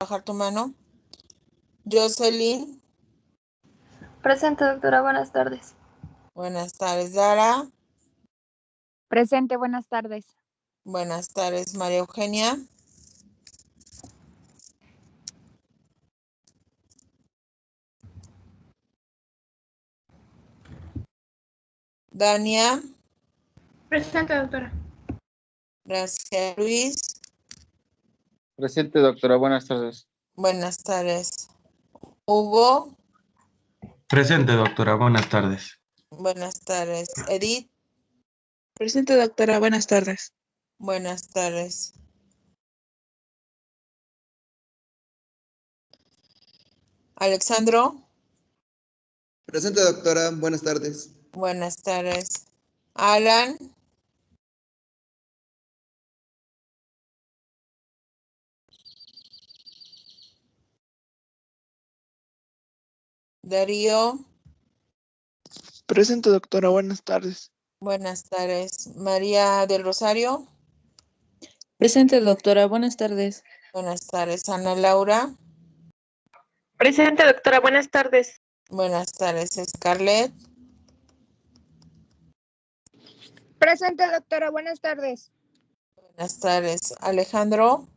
Bajar tu mano. Jocelyn. Presente, doctora. Buenas tardes. Buenas tardes, Dara. Presente, buenas tardes. Buenas tardes, María Eugenia. Dania. Presente, doctora. Gracias, Luis. Presente, doctora. Buenas tardes. Buenas tardes. Hugo. Presente, doctora. Buenas tardes. Buenas tardes. Edith. Presente, doctora. Buenas tardes. Buenas tardes. Alexandro. Presente, doctora. Buenas tardes. Buenas tardes. Alan. Darío. Presente, doctora. Buenas tardes. Buenas tardes. María del Rosario. Presente, doctora. Buenas tardes. Buenas tardes. Ana Laura. Presente, doctora. Buenas tardes. Buenas tardes. Scarlett. Presente, doctora. Buenas tardes. Buenas tardes. Alejandro.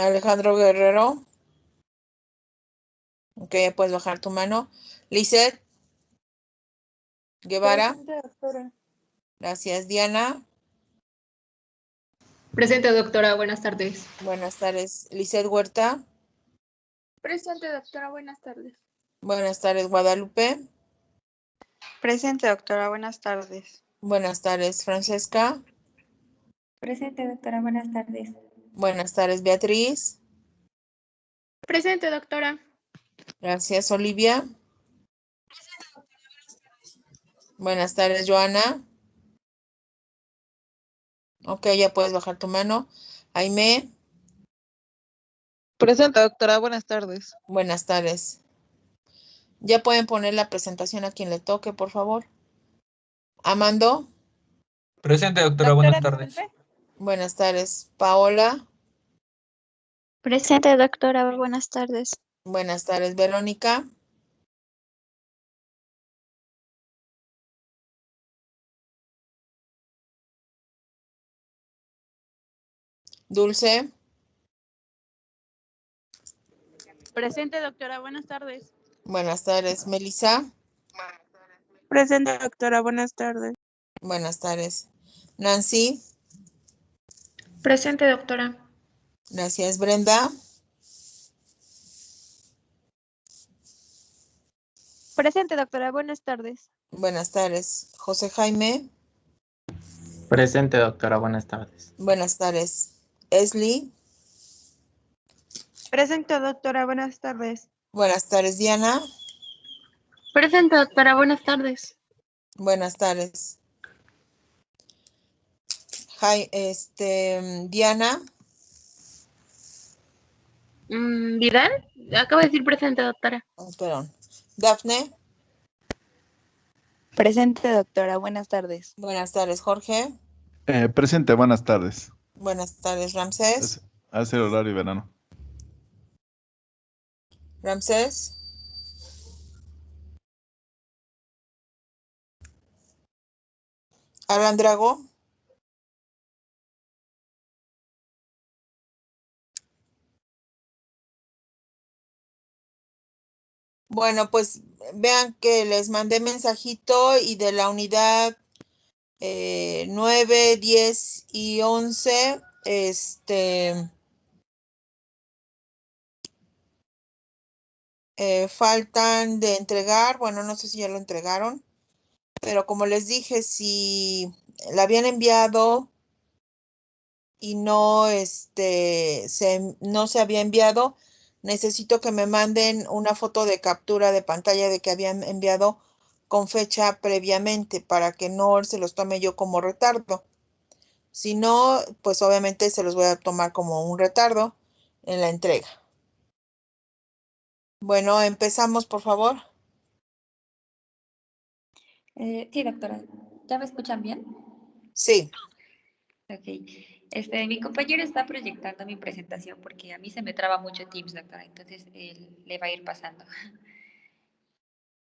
Alejandro Guerrero. Ok, ya puedes bajar tu mano. Lisette Guevara. Presente, doctora. Gracias, Diana. Presente, doctora. Buenas tardes. Buenas tardes, Lisette Huerta. Presente, doctora. Buenas tardes. Buenas tardes, Guadalupe. Presente, doctora. Buenas tardes. Buenas tardes, Francesca. Presente, doctora. Buenas tardes. Buenas tardes, Beatriz. Presente, doctora. Gracias, Olivia. Buenas tardes, Joana. Ok, ya puedes bajar tu mano. Aimee. Presente, doctora. Buenas tardes. Buenas tardes. Ya pueden poner la presentación a quien le toque, por favor. Amando. Presente, doctora. Buenas tardes. Buenas tardes, Paola. Presente, doctora. Buenas tardes. Buenas tardes, Verónica. Dulce. Presente, doctora. Buenas tardes. Buenas tardes, Melissa. Presente, doctora. Buenas tardes. Buenas tardes, Nancy. Presente, doctora. Gracias, Brenda. Presente, doctora. Buenas tardes. Buenas tardes, José Jaime. Presente, doctora. Buenas tardes. Buenas tardes, Esli. Presente, doctora. Buenas tardes. Buenas tardes, Diana. Presente, doctora. Buenas tardes. Buenas tardes. Diana. ¿Vidal? Acabo de decir presente, doctora. Oh, perdón. Dafne. Presente, doctora. Buenas tardes. Buenas tardes, Jorge. Presente, buenas tardes. Buenas tardes, Ramsés. Hace el horario verano. Ramsés. Alan Drago. Bueno, pues vean que les mandé mensajito y de la unidad 9, 10 y 11, faltan de entregar, bueno, no sé si ya lo entregaron, pero como les dije, si la habían enviado y no, no se había enviado, necesito que me manden una foto de captura de pantalla de que habían enviado con fecha previamente para que no se los tome yo como retardo. Si no, pues obviamente se los voy a tomar como un retardo en la entrega. Bueno, empezamos, por favor. Sí, doctora. ¿Ya me escuchan bien? Sí. Ok. Mi compañero está proyectando mi presentación porque a mí se me traba mucho Teams, doctora, entonces él le va a ir pasando.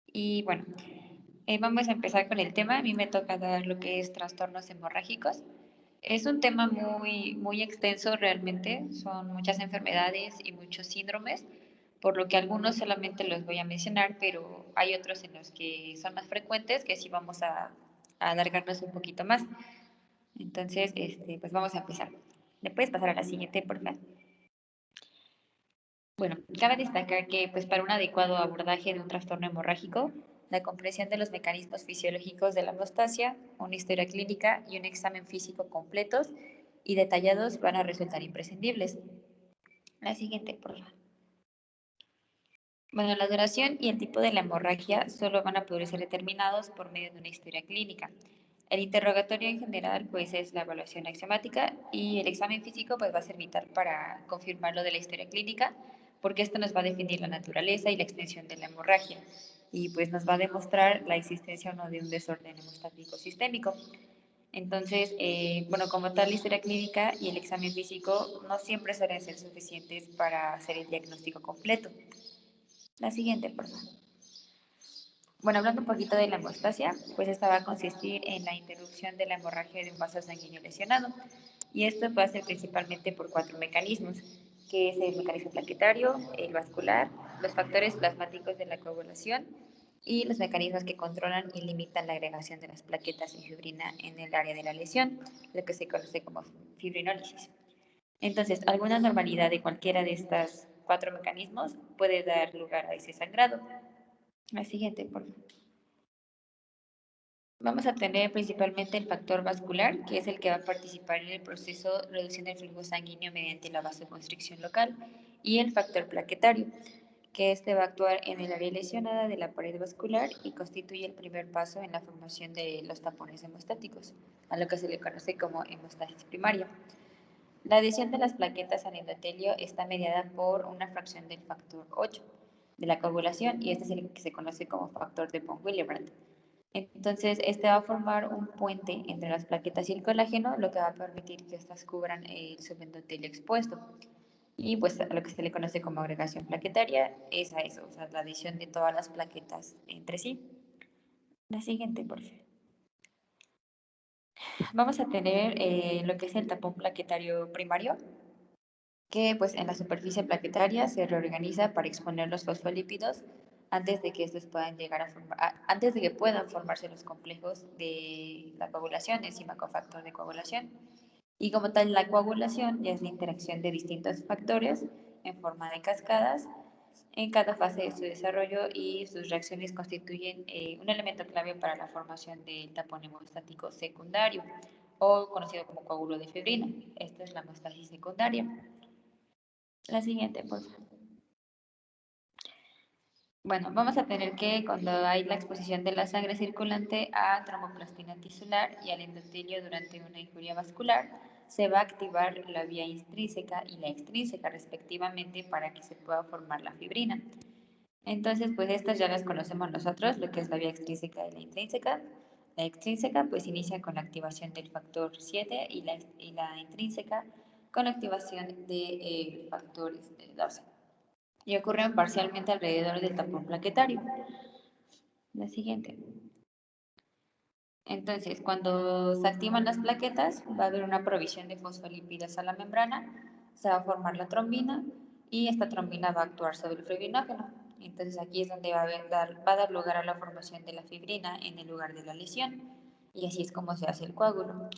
Y bueno, vamos a empezar con el tema. A mí me toca dar lo que es trastornos hemorrágicos. Es un tema muy extenso realmente, son muchas enfermedades y muchos síndromes, por lo que algunos solamente los voy a mencionar, pero hay otros en los que son más frecuentes que sí vamos a alargarnos un poquito más. Entonces, pues vamos a empezar. ¿Le puedes pasar a la siguiente, por favor? Bueno, cabe destacar que pues, para un adecuado abordaje de un trastorno hemorrágico, la comprensión de los mecanismos fisiológicos de la hemostasia, una historia clínica y un examen físico completos y detallados van a resultar imprescindibles. La siguiente, por favor. Bueno, la duración y el tipo de la hemorragia solo van a poder ser determinados por medio de una historia clínica. El interrogatorio en general pues es la evaluación axiomática y el examen físico pues va a ser vital para confirmar lo de la historia clínica porque esto nos va a definir la naturaleza y la extensión de la hemorragia y pues nos va a demostrar la existencia o no de un desorden hemostático sistémico. Entonces, bueno, como tal, la historia clínica y el examen físico no siempre suelen ser suficientes para hacer el diagnóstico completo. La siguiente, por favor. Bueno, hablando un poquito de la hemostasia, pues esta va a consistir en la interrupción de la hemorragia de un vaso sanguíneo lesionado. Y esto va a ser principalmente por 4 mecanismos, que es el mecanismo plaquetario, el vascular, los factores plasmáticos de la coagulación y los mecanismos que controlan y limitan la agregación de las plaquetas y fibrina en el área de la lesión, lo que se conoce como fibrinólisis. Entonces, alguna normalidad de cualquiera de estos 4 mecanismos puede dar lugar a ese sangrado. La siguiente, por favor. Vamos a tener principalmente el factor vascular, que es el que va a participar en el proceso reduciendo el flujo sanguíneo mediante la vasoconstricción local, y el factor plaquetario, que este va a actuar en el área lesionada de la pared vascular y constituye el primer paso en la formación de los tapones hemostáticos, a lo que se le conoce como hemostasis primaria. La adhesión de las plaquetas al endotelio está mediada por una fracción del factor 8 de la coagulación y este es el que se conoce como factor de von Willebrand. Entonces, este va a formar un puente entre las plaquetas y el colágeno, lo que va a permitir que estas cubran el subendotelio expuesto. Y pues a lo que se le conoce como agregación plaquetaria es a eso, o sea, la adición de todas las plaquetas entre sí. La siguiente, por favor. Vamos a tener lo que es el tapón plaquetario primario, que pues en la superficie plaquetaria se reorganiza para exponer los fosfolípidos antes de que estos puedan llegar a formar, antes de que puedan formarse los complejos de la coagulación, enzima cofactor de coagulación. Y como tal, la coagulación ya es la interacción de distintos factores en forma de cascadas en cada fase de su desarrollo y sus reacciones constituyen un elemento clave para la formación del tapón hemostático secundario o conocido como coágulo de fibrina. Esta es la hemostasis secundaria. La siguiente, por favor. Bueno, vamos a tener que cuando hay la exposición de la sangre circulante a tromboplastina tisular y al endotelio durante una injuria vascular, se va a activar la vía intrínseca y la extrínseca respectivamente para que se pueda formar la fibrina. Entonces, pues estas ya las conocemos nosotros, lo que es la vía extrínseca y la intrínseca. La extrínseca pues inicia con la activación del factor 7 y la intrínseca con la activación del factor 12. Y ocurren parcialmente alrededor del tapón plaquetario. La siguiente. Entonces, cuando se activan las plaquetas, va a haber una provisión de fosfolípidos a la membrana, se va a formar la trombina y esta trombina va a actuar sobre el fibrinógeno. Entonces, aquí es donde va a dar lugar a la formación de la fibrina en el lugar de la lesión y así es como se hace el coágulo.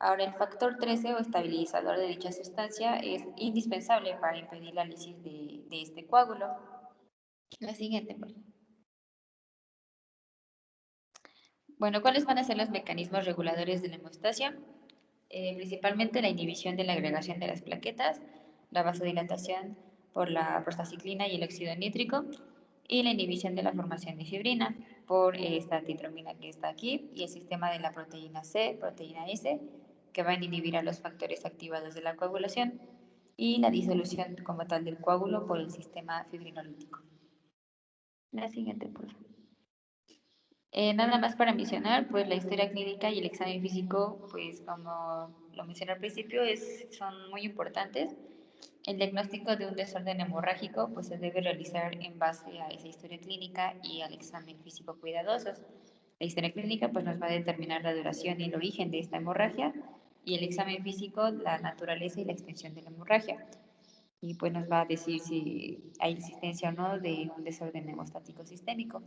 Ahora, el factor 13 o estabilizador de dicha sustancia es indispensable para impedir la lisis de este coágulo. La siguiente, por favor. Bueno, ¿cuáles van a ser los mecanismos reguladores de la hemostasia? Principalmente la inhibición de la agregación de las plaquetas, la vasodilatación por la prostaciclina y el óxido nítrico, y la inhibición de la formación de fibrina por esta titromina que está aquí, y el sistema de la proteína C, proteína S, que van a inhibir a los factores activados de la coagulación, y la disolución como tal del coágulo por el sistema fibrinolítico. La siguiente, por favor. Nada más para mencionar, pues la historia clínica y el examen físico, pues como lo mencioné al principio, son muy importantes. El diagnóstico de un desorden hemorrágico pues se debe realizar en base a esa historia clínica y al examen físico cuidadosos. La historia clínica pues nos va a determinar la duración y el origen de esta hemorragia y el examen físico la naturaleza y la extensión de la hemorragia. Y pues nos va a decir si hay existencia o no de un desorden hemostático sistémico.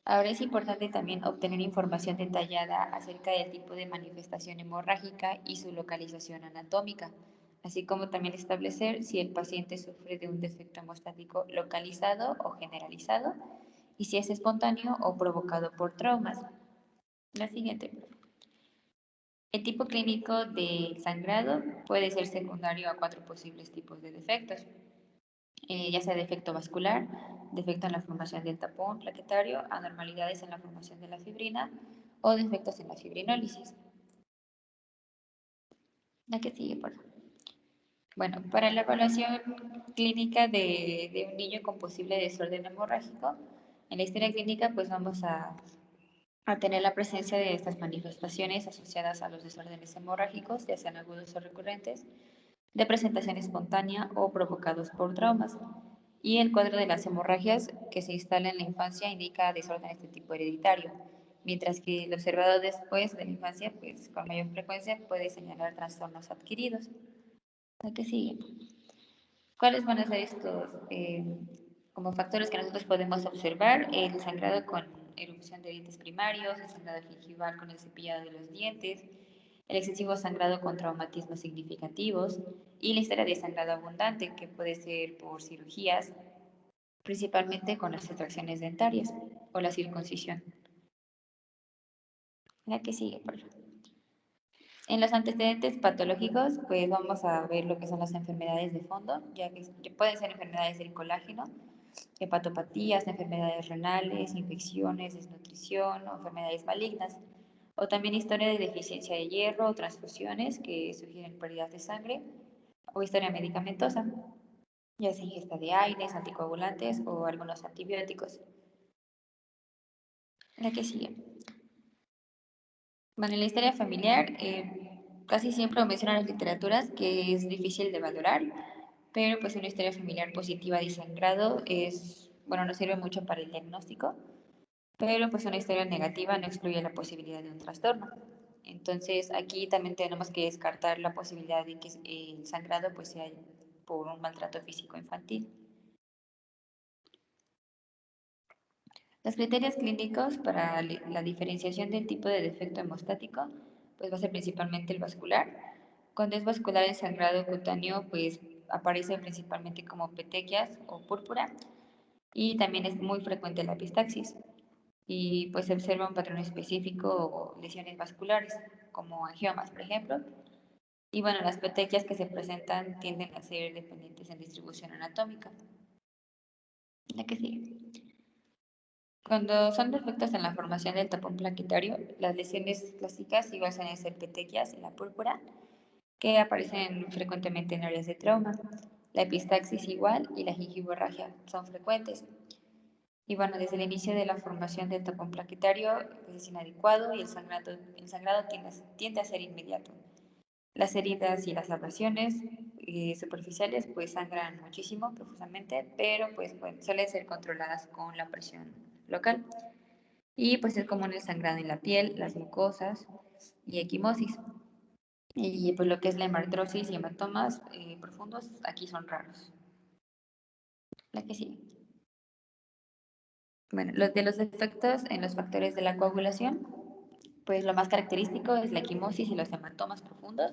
Ahora es importante también obtener información detallada acerca del tipo de manifestación hemorrágica y su localización anatómica, así como también establecer si el paciente sufre de un defecto hemostático localizado o generalizado y si es espontáneo o provocado por traumas. La siguiente. El tipo clínico del sangrado puede ser secundario a 4 posibles tipos de defectos. Ya sea defecto vascular, defecto en la formación del tapón plaquetario, anormalidades en la formación de la fibrina o defectos en la fibrinólisis. La que sigue, por favor. Bueno, para la evaluación clínica de un niño con posible desorden hemorrágico, en la historia clínica pues vamos a tener la presencia de estas manifestaciones asociadas a los desórdenes hemorrágicos, ya sean agudos o recurrentes, de presentación espontánea o provocados por traumas. Y el cuadro de las hemorragias que se instala en la infancia indica desórdenes de tipo hereditario, mientras que el observado después de la infancia, pues con mayor frecuencia puede señalar trastornos adquiridos. ¿A qué sigue? ¿Cuáles van a ser estos como factores que nosotros podemos observar? El sangrado con erupción de dientes primarios, el sangrado gingival con el cepillado de los dientes, el excesivo sangrado con traumatismos significativos y la historia de sangrado abundante, que puede ser por cirugías, principalmente con las extracciones dentarias o la circuncisión. La que sigue, por favor. En los antecedentes patológicos, pues vamos a ver lo que son las enfermedades de fondo, ya que pueden ser enfermedades del colágeno, hepatopatías, enfermedades renales, infecciones, desnutrición o enfermedades malignas, o también historia de deficiencia de hierro o transfusiones que sugieren pérdidas de sangre, o historia medicamentosa, ya sea ingesta de AINES, anticoagulantes o algunos antibióticos. La que sigue. Bueno, en la historia familiar casi siempre mencionan las literaturas que es difícil de valorar, pero pues una historia familiar positiva de sangrado no sirve mucho para el diagnóstico, pero pues una historia negativa no excluye la posibilidad de un trastorno. Entonces aquí también tenemos que descartar la posibilidad de que el sangrado pues sea por un maltrato físico infantil. Los criterios clínicos para la diferenciación del tipo de defecto hemostático pues va a ser principalmente el vascular. Cuando es vascular el sangrado cutáneo pues aparece principalmente como petequias o púrpura y también es muy frecuente la epistaxis y pues se observa un patrón específico o lesiones vasculares como angiomas, por ejemplo. Y bueno, las petequias que se presentan tienden a ser dependientes en distribución anatómica. La que sigue. Cuando son defectos en la formación del tapón plaquetario, las lesiones clásicas igual suelen ser petequias en la púrpura, que aparecen frecuentemente en áreas de trauma. La epistaxis igual y la gingivorragia son frecuentes. Y bueno, desde el inicio de la formación del tapón plaquetario pues, es inadecuado y el sangrado tiende a ser inmediato. Las heridas y las abrasiones superficiales pues sangran muchísimo, profusamente, pero pues suelen ser controladas con la presión local. Y pues es común el sangrado en la piel, las mucosas y equimosis. Y pues lo que es la hemartrosis y hematomas profundos aquí son raros. La que sigue. Bueno, los defectos en los factores de la coagulación, pues lo más característico es la equimosis y los hematomas profundos.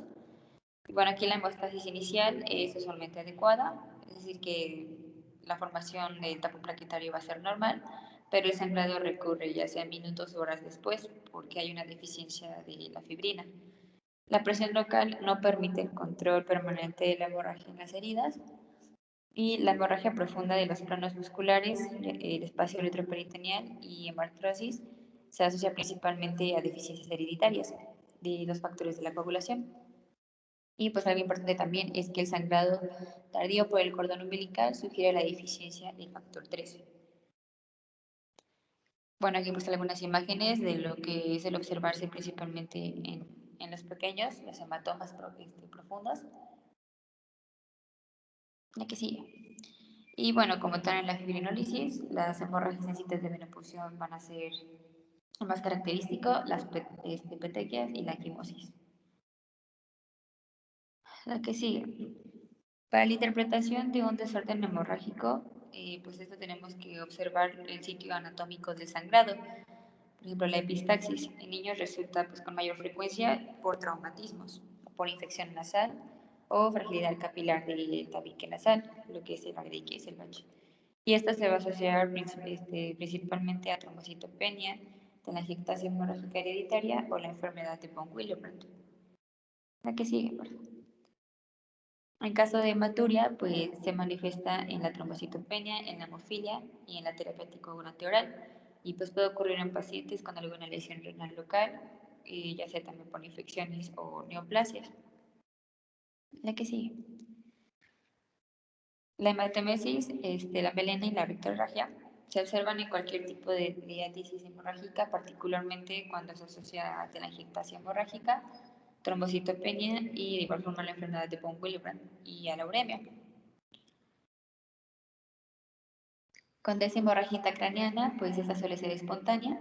Y bueno, aquí la hemostasis inicial es usualmente adecuada, es decir, que la formación del tapón plaquetario va a ser normal, pero el sangrado recurre ya sea minutos o horas después porque hay una deficiencia de la fibrina. La presión local no permite el control permanente de la hemorragia en las heridas y la hemorragia profunda de los planos musculares, el espacio retroperitoneal y hemartrosis se asocia principalmente a deficiencias hereditarias de los factores de la coagulación. Y pues algo importante también es que el sangrado tardío por el cordón umbilical sugiere la deficiencia del factor 13. Bueno, aquí pues algunas imágenes de lo que es el observarse principalmente en los pequeños, los hematomas profundos. La que sigue. Y bueno, como tal en la fibrinólisis, las hemorragias en sitios de venopunción van a ser lo más característico, las petequias y la equimosis. La que sigue. Para la interpretación de un desorden hemorrágico, pues esto tenemos que observar el sitio anatómico del sangrado. Por ejemplo, la epistaxis en niños resulta pues, con mayor frecuencia por traumatismos, por infección nasal o fragilidad capilar del tabique nasal, lo que es el agrique y el bache. Y esta se va a asociar principalmente a trombocitopenia, telangiectasia hemorrágica hereditaria o la enfermedad de von Willebrand. La que sigue, por favor. En caso de hematuria, pues se manifiesta en la trombocitopenia, en la hemofilia y en la terapia anticoagulante oral. Y pues puede ocurrir en pacientes con alguna lesión renal local, ya sea también por infecciones o neoplasias. La que sigue. La hematemesis, la melena y la rectorragia se observan en cualquier tipo de diátesis hemorrágica, particularmente cuando se asocia a telangiectasia hemorrágica, trombocitopenia y de igual forma la enfermedad de von Willebrand y a la uremia. Cuando es hemorragia intracraneana, pues esta suele ser espontánea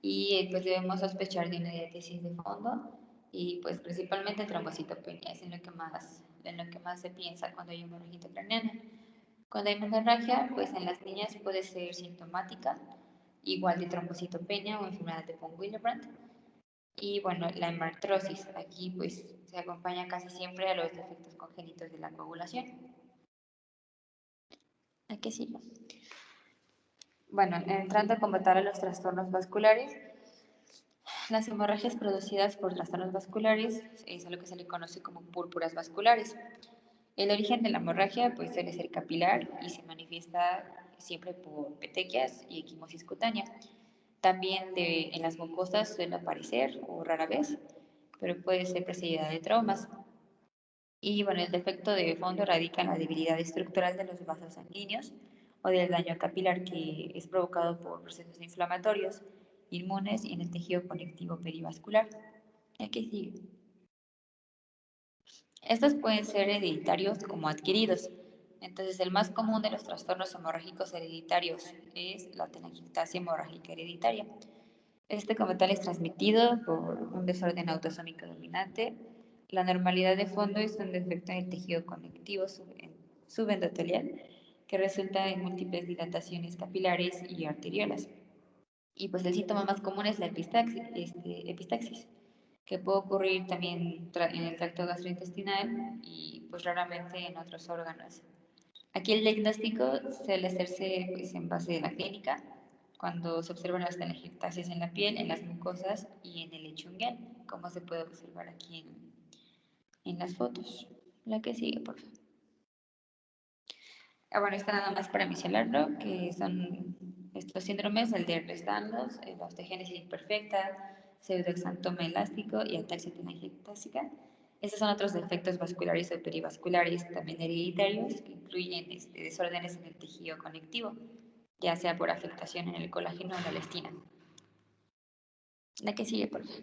y pues debemos sospechar de una diátesis de fondo y pues principalmente trombocitopenia, es en lo que más se piensa cuando hay hemorragia intracraneana. Cuando hay menorragia, pues en las niñas puede ser sintomática, igual de trombocitopenia o enfermedad de von Willebrand. Y bueno, la hemartrosis, aquí pues se acompaña casi siempre a los defectos congénitos de la coagulación. Aquí sí. Bueno, entrando como tal a los trastornos vasculares, las hemorragias producidas por trastornos vasculares es a lo que se le conoce como púrpuras vasculares. El origen de la hemorragia pues, suele ser capilar y se manifiesta siempre por petequias y equimosis cutánea. También en las mucosas suele aparecer, o rara vez, pero puede ser precedida de traumas. Y bueno, el defecto de fondo radica en la debilidad estructural de los vasos sanguíneos o del daño capilar que es provocado por procesos inflamatorios, inmunes y en el tejido conectivo perivascular. Aquí sigue. Estos pueden ser hereditarios como adquiridos. Entonces, el más común de los trastornos hemorrágicos hereditarios es la telangiectasia hemorrágica hereditaria. Este como tal es transmitido por un desorden autosómico dominante. La normalidad de fondo es un defecto en el tejido conectivo subendotelial que resulta en múltiples dilataciones capilares y arteriolas. Y pues el síntoma más común es la epistaxis, que puede ocurrir también en el tracto gastrointestinal y pues raramente en otros órganos. Aquí el diagnóstico suele hacerse pues, en base de la clínica, cuando se observan las telangiectasias en la piel, en las mucosas y en el lecho unguial, como se puede observar aquí en las fotos. La que sigue, por favor. Bueno, está nada más para mencionarlo, que son estos síndromes, el de Ehlers-Danlos, la osteogénesis imperfecta, pseudoexantoma elástico y ataxia telangiectásica. Estos son otros defectos vasculares o perivasculares también hereditarios que incluyen desórdenes en el tejido conectivo, ya sea por afectación en el colágeno o la elastina. La que sigue, por favor.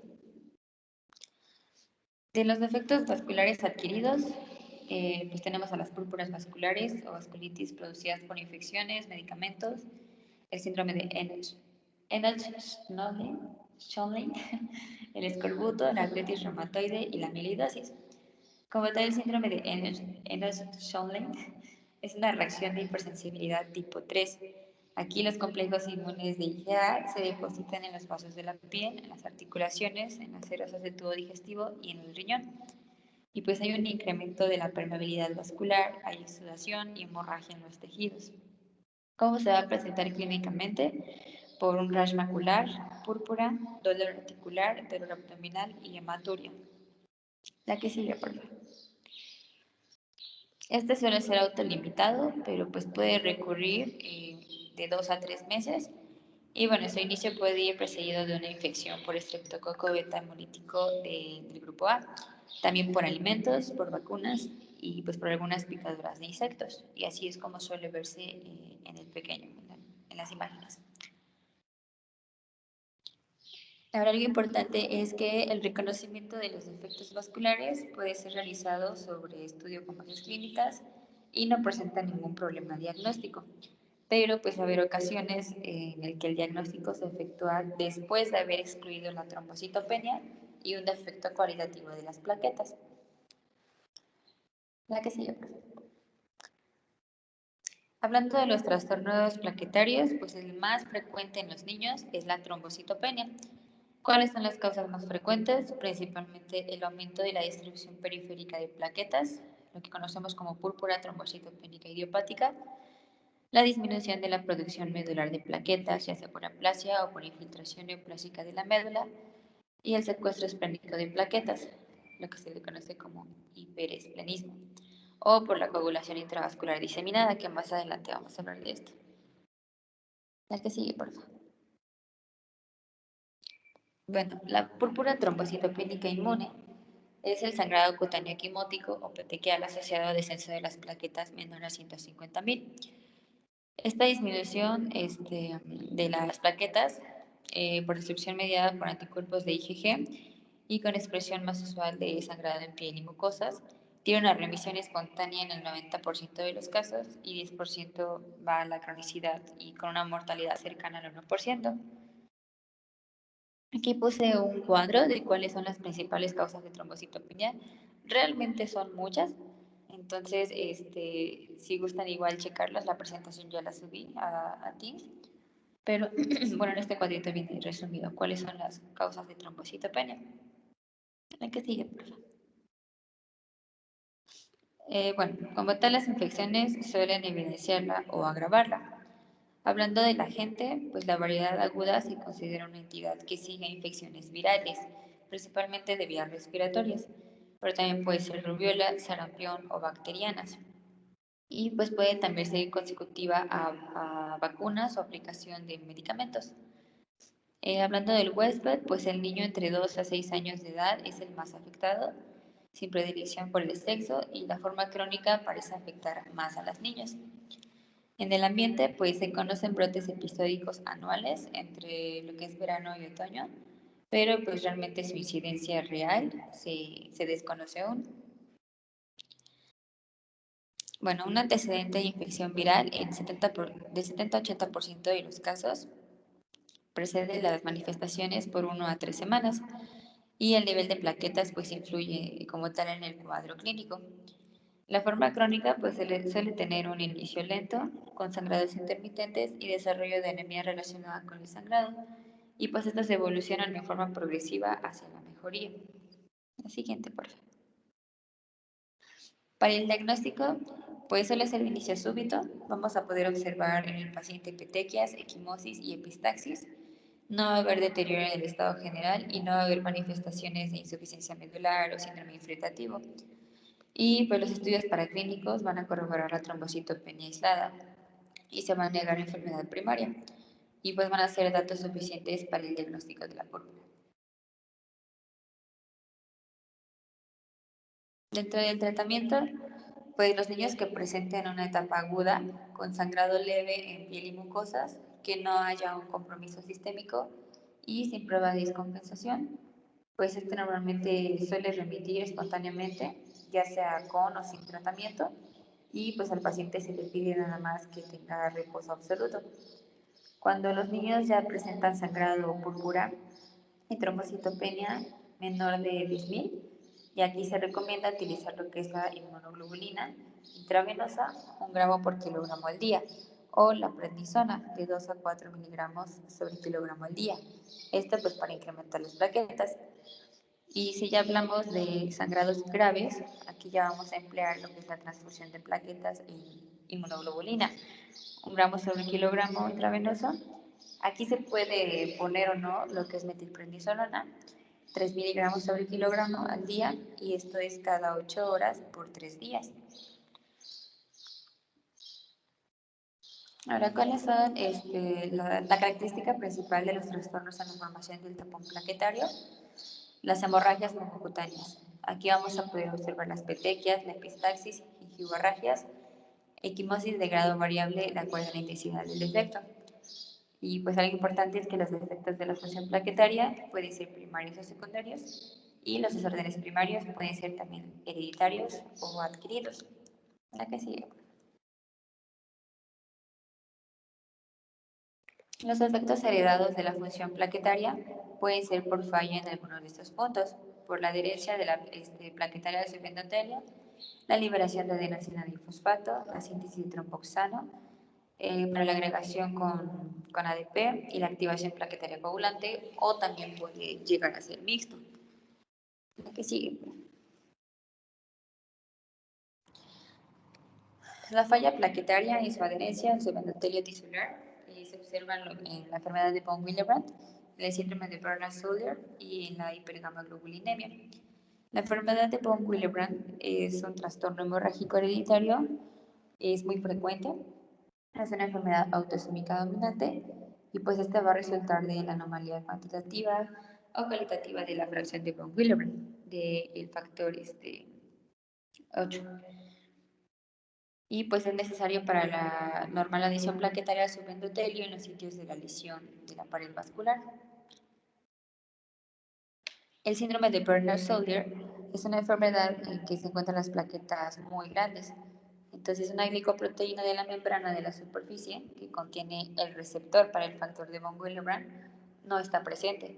De los defectos vasculares adquiridos, pues tenemos a las púrpuras vasculares o vasculitis producidas por infecciones, medicamentos, el síndrome de Ehlers-Schönlein, el escorbuto, la artritis reumatoide y la amiloidosis. Como tal, el síndrome de Ehlers-Schönlein es una reacción de hipersensibilidad tipo 3. Aquí los complejos inmunes de IgA se depositan en los vasos de la piel, en las articulaciones, en las cerosas del tubo digestivo y en el riñón. Y pues hay un incremento de la permeabilidad vascular, hay exudación y hemorragia en los tejidos. ¿Cómo se va a presentar clínicamente? Por un rash macular, púrpura, dolor articular, dolor abdominal y hematuria. La que sigue, por favor. Este suele ser autolimitado, pero pues puede recurrir de 2 a 3 meses. Y bueno, su inicio puede ir precedido de una infección por estreptococo beta hemolítico del grupo A, también por alimentos, por vacunas y pues por algunas picaduras de insectos. Y así es como suele verse en el pequeño, en las imágenes. Ahora, algo importante es que el reconocimiento de los defectos vasculares puede ser realizado sobre estudio con bases clínicas y no presenta ningún problema diagnóstico. Pero pues va a haber ocasiones en el que el diagnóstico se efectúa después de haber excluido la trombocitopenia y un defecto cualitativo de las plaquetas. La que sigue, por favor. Hablando de los trastornos plaquetarios, pues el más frecuente en los niños es la trombocitopenia. ¿Cuáles son las causas más frecuentes? Principalmente el aumento de la distribución periférica de plaquetas, lo que conocemos como púrpura trombocitopénica idiopática, la disminución de la producción medular de plaquetas, ya sea por aplasia o por infiltración neoplásica de la médula, y el secuestro esplénico de plaquetas, lo que se le conoce como hiperesplenismo, o por la coagulación intravascular diseminada, que más adelante vamos a hablar de esto. La que sigue, por favor. Bueno, la púrpura trombocitopénica inmune es el sangrado cutáneo equimótico o petequial asociado a descenso de las plaquetas menor a 150.000. Esta disminución de las plaquetas por destrucción mediada por anticuerpos de IgG y con expresión más usual de sangrado en piel y mucosas, tiene una remisión espontánea en el 90% de los casos y 10% va a la cronicidad y con una mortalidad cercana al 1%. Aquí puse un cuadro de cuáles son las principales causas de trombocitopenia. Realmente son muchas, entonces si gustan igual checarlas, la presentación ya la subí a Teams, pero bueno, en este cuadrito viene resumido cuáles son las causas de trombocitopenia. La que sigue, por favor. Bueno, como tal, las infecciones suelen evidenciarla o agravarla. Hablando de la gente, pues la variedad aguda se considera una entidad que sigue infecciones virales, principalmente de vías respiratorias, pero también puede ser rubiola, sarampión o bacterianas. Y pues puede también ser consecutiva a vacunas o aplicación de medicamentos. Hablando del huésped, pues el niño entre 2 a 6 años de edad es el más afectado, sin predilección por el sexo, y la forma crónica parece afectar más a las niñas. En el ambiente, pues se conocen brotes episódicos anuales entre lo que es verano y otoño, pero pues realmente su incidencia real se desconoce aún. Bueno, un antecedente de infección viral en del 70-80% de los casos precede las manifestaciones por 1 a 3 semanas y el nivel de plaquetas pues influye como tal en el cuadro clínico. La forma crónica pues suele tener un inicio lento, con sangrados intermitentes y desarrollo de anemia relacionada con el sangrado, y pues estas evolucionan de forma progresiva hacia la mejoría. La siguiente, por favor. Para el diagnóstico, pues suele ser de inicio súbito. Vamos a poder observar en el paciente petequias, equimosis y epistaxis. No va a haber deterioro en el estado general y no va a haber manifestaciones de insuficiencia medular o síndrome infiltrativo. Y pues los estudios paraclínicos van a corroborar la trombocitopenia aislada y se va a negar enfermedad primaria. Y pues van a ser datos suficientes para el diagnóstico de la púrpura. Dentro del tratamiento, pues los niños que presenten una etapa aguda con sangrado leve en piel y mucosas, que no haya un compromiso sistémico y sin prueba de descompensación, pues normalmente suele remitir espontáneamente, ya sea con o sin tratamiento, y pues al paciente se le pide nada más que tenga reposo absoluto. Cuando los niños ya presentan sangrado o púrpura y trombocitopenia menor de 10.000, y aquí se recomienda utilizar lo que es la inmunoglobulina intravenosa, 1 gramo por kilogramo al día, o la prednisona de 2 a 4 miligramos sobre kilogramo al día. Esto pues para incrementar las plaquetas. Y si ya hablamos de sangrados graves, aquí ya vamos a emplear lo que es la transfusión de plaquetas y inmunoglobulina, 1 gramo sobre kilogramo intravenoso. Aquí se puede poner o no lo que es metilprednisolona, 3 miligramos sobre kilogramo al día, y esto es cada 8 horas por 3 días. Ahora, ¿cuáles son la característica principal de los trastornos en la formación del tapón plaquetario? Las hemorragias broncocutáneas. Aquí vamos a poder observar las petequias, la epistaxis, gingivorragias, equimosis de grado variable de acuerdo a la intensidad del defecto. Y pues algo importante es que los defectos de la función plaquetaria pueden ser primarios o secundarios y los desórdenes primarios pueden ser también hereditarios o adquiridos. La que sigue. Los efectos heredados de la función plaquetaria pueden ser por falla en algunos de estos puntos, por la adherencia de la plaquetaria al subendotelio, la liberación de adenosina difosfato, la síntesis de tromboxano, para la agregación con ADP y la activación plaquetaria coagulante, o también puede llegar a ser mixto. La que sigue. La falla plaquetaria y su adherencia al subendotelio tisular se observan en la enfermedad de von Willebrand, en el síndrome de Bernard-Soulier y en la hipergamaglobulinemia. La enfermedad de von Willebrand es un trastorno hemorrágico hereditario, es muy frecuente, es una enfermedad autosómica dominante y pues esta va a resultar de la anomalía cuantitativa o cualitativa de la fracción de von Willebrand, del factor 8. Y pues es necesario para la normal adhesión plaquetaria al subendotelio en los sitios de la lesión de la pared vascular. El síndrome de Bernard-Soulier es una enfermedad en que se encuentran las plaquetas muy grandes. Entonces, una glicoproteína de la membrana de la superficie que contiene el receptor para el factor de von Willebrand no está presente.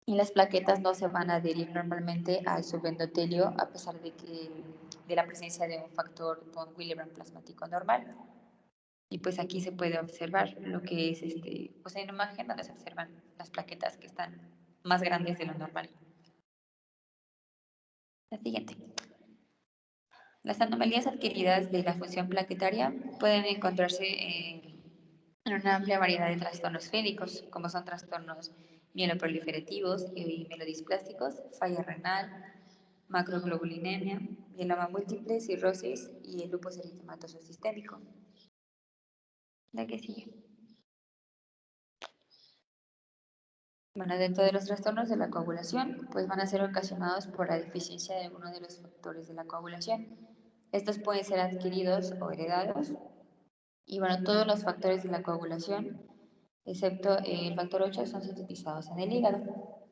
Y las plaquetas no se van a adherir normalmente al subendotelio a pesar de la presencia de un factor von Willebrand plasmático normal. Y pues aquí se puede observar lo que es pues hay una imagen donde se observan las plaquetas que están más grandes de lo normal. La siguiente. Las anomalías adquiridas de la función plaquetaria pueden encontrarse en una amplia variedad de trastornos clínicos, como son trastornos mieloproliferativos y mielodisplásticos, falla renal, macroglobulinemia, mieloma múltiple, cirrosis y el lupus eritematoso sistémico. La que sigue. Bueno, dentro de los trastornos de la coagulación, pues van a ser ocasionados por la deficiencia de alguno de los factores de la coagulación. Estos pueden ser adquiridos o heredados. Y bueno, todos los factores de la coagulación, excepto el factor 8, son sintetizados en el hígado.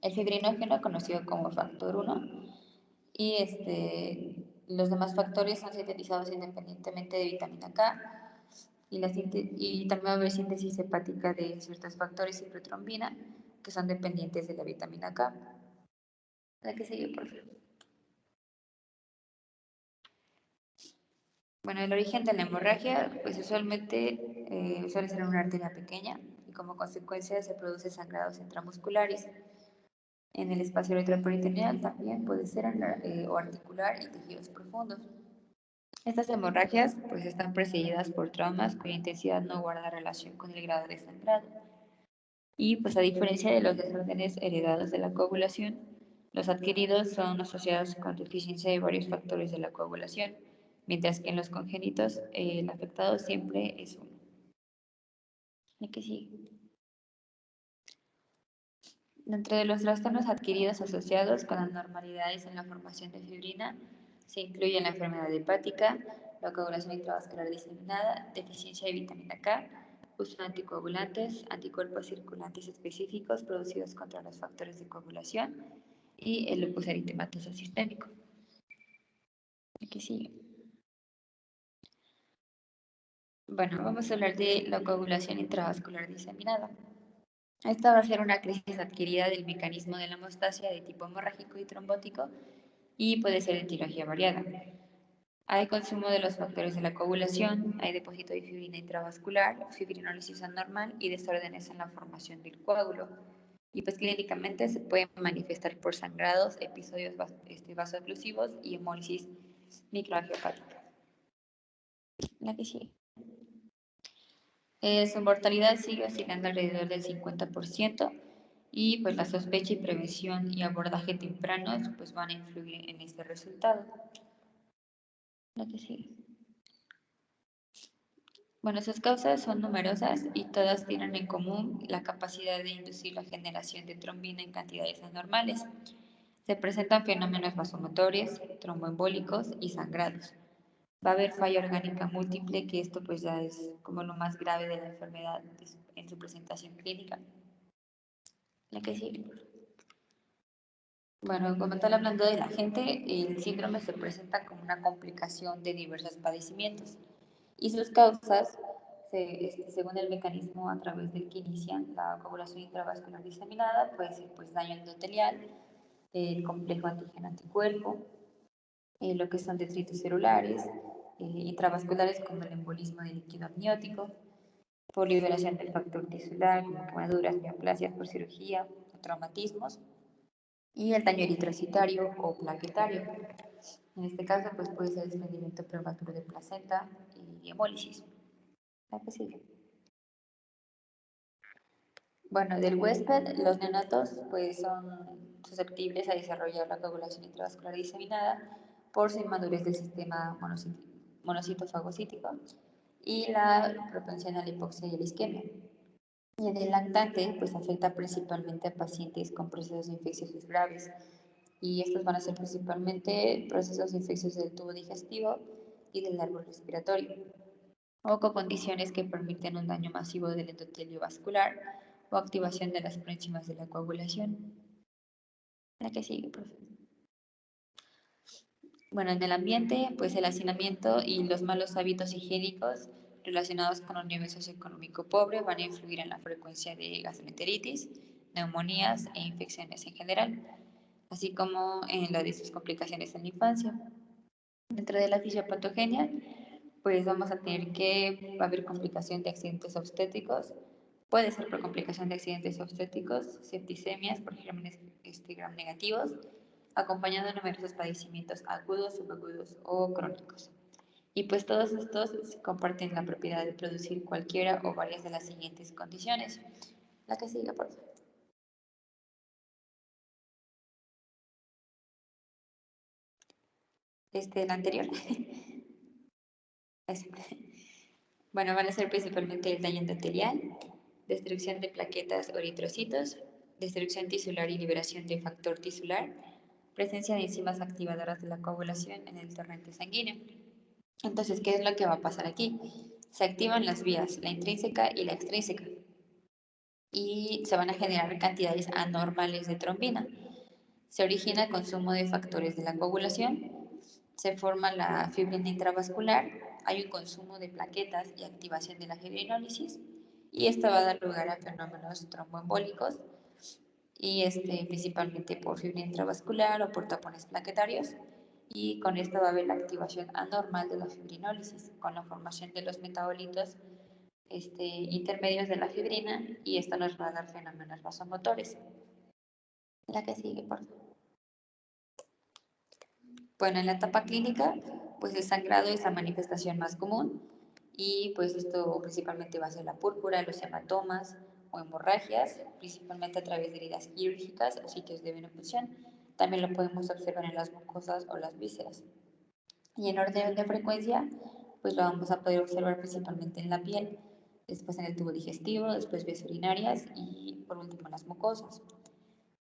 El fibrinógeno, conocido como factor 1, y los demás factores son sintetizados independientemente de vitamina K. Y también va a haber síntesis hepática de ciertos factores y protrombina que son dependientes de la vitamina K. La que sigue, por favor. Bueno, el origen de la hemorragia, pues usualmente suele ser una arteria pequeña y como consecuencia se produce sangrados intramusculares. En el espacio retroperitoneal también puede ser o articular y tejidos profundos. Estas hemorragias pues están precedidas por traumas cuya intensidad no guarda relación con el grado de sangrado. Y pues a diferencia de los desórdenes heredados de la coagulación, los adquiridos son asociados con deficiencia de varios factores de la coagulación, mientras que en los congénitos el afectado siempre es uno. ¿Y qué sigue? Dentro de los trastornos adquiridos asociados con anormalidades en la formación de fibrina, se incluyen la enfermedad hepática, la coagulación intravascular diseminada, deficiencia de vitamina K, uso de anticoagulantes, anticuerpos circulantes específicos producidos contra los factores de coagulación y el lupus eritematoso sistémico. Aquí sigue. Bueno, vamos a hablar de la coagulación intravascular diseminada. Esta va a ser una crisis adquirida del mecanismo de la hemostasia de tipo hemorrágico y trombótico y puede ser de etiología variada. Hay consumo de los factores de la coagulación, hay depósito de fibrina intravascular, fibrinólisis anormal y desórdenes en la formación del coágulo. Y pues clínicamente se puede manifestar por sangrados, episodios vasooclusivos y hemólisis microangiopática. La que sigue. Su mortalidad sigue oscilando alrededor del 50% y pues la sospecha y prevención y abordaje tempranos pues van a influir en este resultado. La que sigue. Bueno, sus causas son numerosas y todas tienen en común la capacidad de inducir la generación de trombina en cantidades anormales. Se presentan fenómenos vasomotorios, tromboembólicos y sangrados. Va a haber falla orgánica múltiple, que esto pues ya es como lo más grave de la enfermedad en su presentación clínica. La que sigue, por favor. Bueno, como tal, hablando de la gente, el síndrome se presenta como una complicación de diversos padecimientos y sus causas, según el mecanismo a través del que inician la coagulación intravascular diseminada, puede ser pues daño endotelial, el complejo antígeno-anticuerpo, lo que son detritos celulares, intravasculares como el embolismo de líquido amniótico, por liberación del factor tisular, como quemaduras, neoplasias por cirugía, traumatismos, y el daño eritrocitario o plaquetario. En este caso, pues puede ser desprendimiento prematuro de placenta y hemólisis. La que sigue. Bueno, del huésped, los neonatos pues son susceptibles a desarrollar la coagulación intravascular diseminada por su inmadurez del sistema monocitofagocítico y la propensión a la hipoxia y a la isquemia. Y en el lactante, pues afecta principalmente a pacientes con procesos infecciosos graves. Y estos van a ser principalmente procesos infecciosos del tubo digestivo y del árbol respiratorio, o con condiciones que permiten un daño masivo del endotelio vascular o activación de las parénquimas de la coagulación. La que sigue, profe. Bueno, en el ambiente, pues el hacinamiento y los malos hábitos higiénicos relacionados con un nivel socioeconómico pobre van a influir en la frecuencia de gastroenteritis, neumonías e infecciones en general, así como en la de sus complicaciones en la infancia. Dentro de la fisiopatogenia, pues vamos a tener que va a haber complicación de accidentes obstétricos, puede ser por complicación de accidentes obstétricos, septicemias por gérmenes gram negativos, acompañado de numerosos padecimientos agudos, subagudos o crónicos. Y pues todos estos comparten la propiedad de producir cualquiera o varias de las siguientes condiciones. La que sigue, por favor. La anterior. Bueno, van a ser principalmente el daño endotelial, destrucción de plaquetas o eritrocitos, destrucción tisular y liberación de factor tisular, presencia de enzimas activadoras de la coagulación en el torrente sanguíneo. Entonces, ¿qué es lo que va a pasar aquí? Se activan las vías, la intrínseca y la extrínseca, y se van a generar cantidades anormales de trombina. Se origina el consumo de factores de la coagulación, se forma la fibrina intravascular, hay un consumo de plaquetas y activación de la fibrinólisis, y esto va a dar lugar a fenómenos tromboembólicos, y principalmente por fibrina intravascular o por tapones plaquetarios, y con esto va a haber la activación anormal de la fibrinólisis, con la formación de los metabolitos intermedios de la fibrina, y esto nos va a dar fenómenos vasomotores. La que sigue, por favor. Bueno, en la etapa clínica, pues el sangrado es la manifestación más común, y pues esto principalmente va a ser la púrpura, los hematomas o hemorragias, principalmente a través de heridas quirúrgicas o sitios de venopunción. También lo podemos observar en las mucosas o las vísceras. Y en orden de frecuencia, pues lo vamos a poder observar principalmente en la piel, después en el tubo digestivo, después vías urinarias y por último en las mucosas.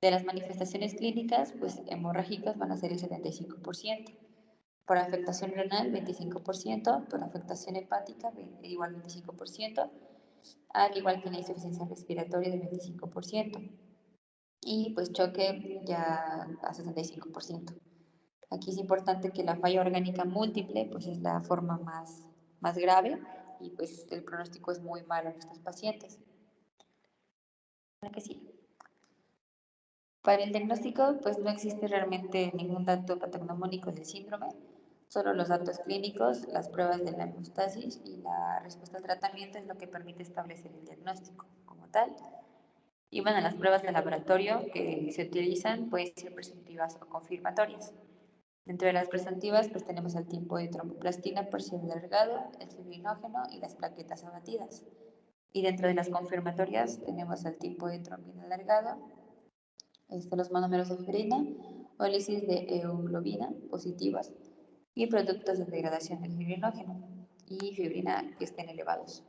De las manifestaciones clínicas, pues hemorrágicas van a ser el 75%, por afectación renal 25%, por afectación hepática igual 25%, al igual que la insuficiencia respiratoria del 25%, y pues choque ya a 65%. Aquí es importante que la falla orgánica múltiple pues es la forma más grave, y pues el pronóstico es muy malo en estos pacientes. Que sí. Para el diagnóstico pues no existe realmente ningún dato patognomónico del síndrome, solo los datos clínicos, las pruebas de la hemostasis y la respuesta al tratamiento es lo que permite establecer el diagnóstico como tal. Y bueno, las pruebas de laboratorio que se utilizan pueden ser presuntivas o confirmatorias. Dentro de las presuntivas, pues tenemos el tipo de tromboplastina parcial alargado, el fibrinógeno y las plaquetas abatidas. Y dentro de las confirmatorias tenemos el tipo de trombina alargado, los monómeros de fibrina, ólisis de hemoglobina positivas y productos de degradación del fibrinógeno y fibrina que estén elevados.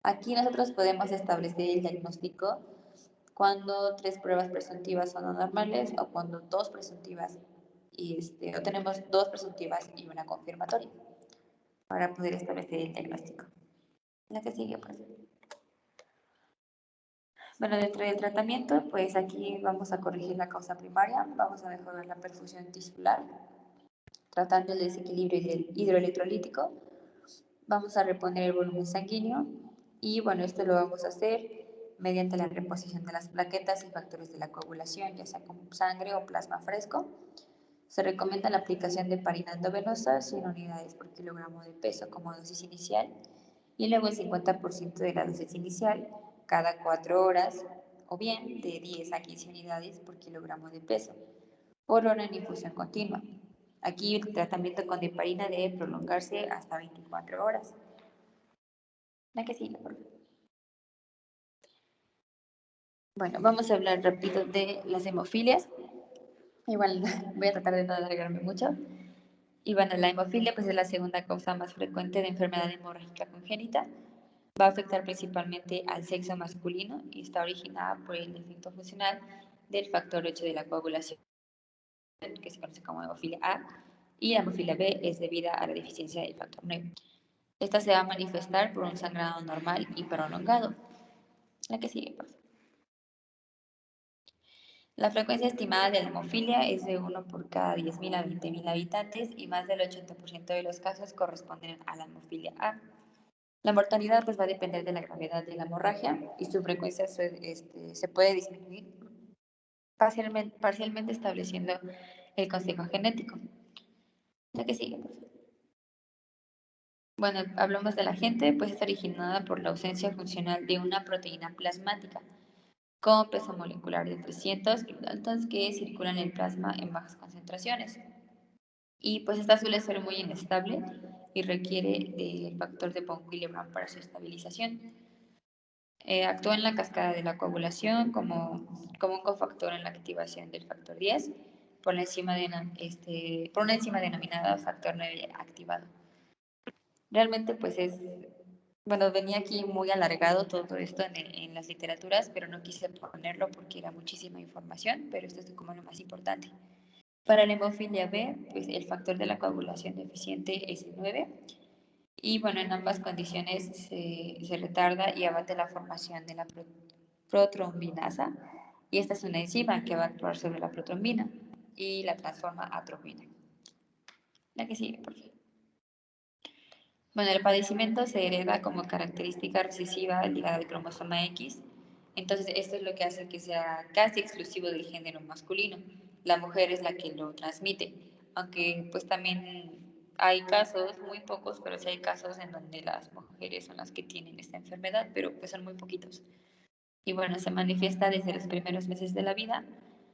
Aquí nosotros podemos establecer el diagnóstico cuando 3 pruebas presuntivas son anormales o cuando 2 presuntivas o tenemos 2 presuntivas y una confirmatoria. para poder establecer el diagnóstico. La que sigue, por favor. Bueno, dentro del tratamiento, pues aquí vamos a corregir la causa primaria, vamos a mejorar la perfusión tisular, tratando el desequilibrio hidroelectrolítico, vamos a reponer el volumen sanguíneo y bueno, esto lo vamos a hacer mediante la reposición de las plaquetas y factores de la coagulación, ya sea con sangre o plasma fresco. Se recomienda la aplicación de heparina endovenosa 100 unidades por kilogramo de peso como dosis inicial y luego el 50% de la dosis inicial cada 4 horas o bien de 10 a 15 unidades por kilogramo de peso por hora en infusión continua. Aquí el tratamiento con heparina debe prolongarse hasta 24 horas. La que sigue, por favor. Bueno, vamos a hablar rápido de las hemofilias. Igual voy a tratar de no alargarme mucho. Y bueno, la hemofilia pues, es la segunda causa más frecuente de enfermedad hemorrágica congénita. Va a afectar principalmente al sexo masculino y está originada por el defecto funcional del factor 8 de la coagulación, que se conoce como hemofilia A, y la hemofilia B es debida a la deficiencia del factor 9. Esta se va a manifestar por un sangrado normal y prolongado. La que sigue, por favor. La frecuencia estimada de la hemofilia es de 1 por cada 10.000 a 20.000 habitantes y más del 80% de los casos corresponden a la hemofilia A. La mortalidad pues, va a depender de la gravedad de la hemorragia y su frecuencia se puede disminuir parcialmente estableciendo el consejo genético. La que sigue, por favor. Bueno, hablamos de la gente, pues es originada por la ausencia funcional de una proteína plasmática con peso molecular de 300 kilodaltons que circulan en el plasma en bajas concentraciones. Y pues esta suele ser muy inestable y requiere del factor de von Willebrand para su estabilización. Actúa en la cascada de la coagulación como un cofactor en la activación del factor 10 por una enzima denominada factor 9 activado. Realmente pues bueno, venía aquí muy alargado todo esto en las literaturas, pero no quise ponerlo porque era muchísima información, pero esto es como lo más importante. Para la hemofilia B, pues el factor de la coagulación deficiente es el 9, y bueno, en ambas condiciones se retarda y abate la formación de la protrombinasa, y esta es una enzima que va a actuar sobre la protrombina y la transforma a trombina. La que sigue, por favor. Bueno, el padecimiento se hereda como característica recesiva ligada al cromosoma X, entonces esto es lo que hace que sea casi exclusivo del género masculino. La mujer es la que lo transmite, aunque pues también hay casos, muy pocos, pero sí hay casos en donde las mujeres son las que tienen esta enfermedad, pero pues son muy poquitos. Y bueno, se manifiesta desde los primeros meses de la vida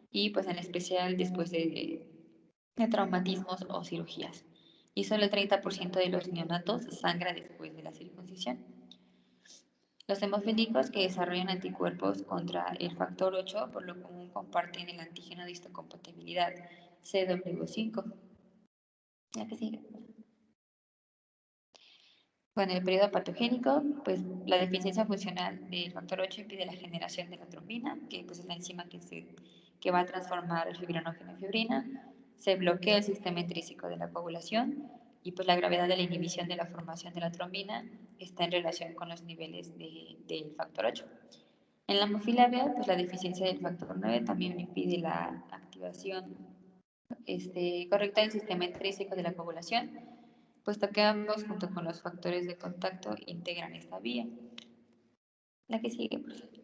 y pues en especial después de traumatismos o cirugías. Y solo el 30% de los neonatos sangra después de la circuncisión. Los hemofílicos que desarrollan anticuerpos contra el factor 8 por lo común comparten el antígeno de histocompatibilidad CW5. ¿Ya que sigue? Bueno, el periodo patogénico, pues la deficiencia funcional del factor 8 impide la generación de la trombina, que pues, es la enzima que va a transformar el fibrinógeno en fibrina. Se bloquea el sistema intrínseco de la coagulación y pues la gravedad de la inhibición de la formación de la trombina está en relación con los niveles del factor 8. En la hemofilia B, pues la deficiencia del factor 9 también impide la activación correcta del sistema intrínseco de la coagulación, puesto que ambos, junto con los factores de contacto, integran esta vía. La que sigue, por favor.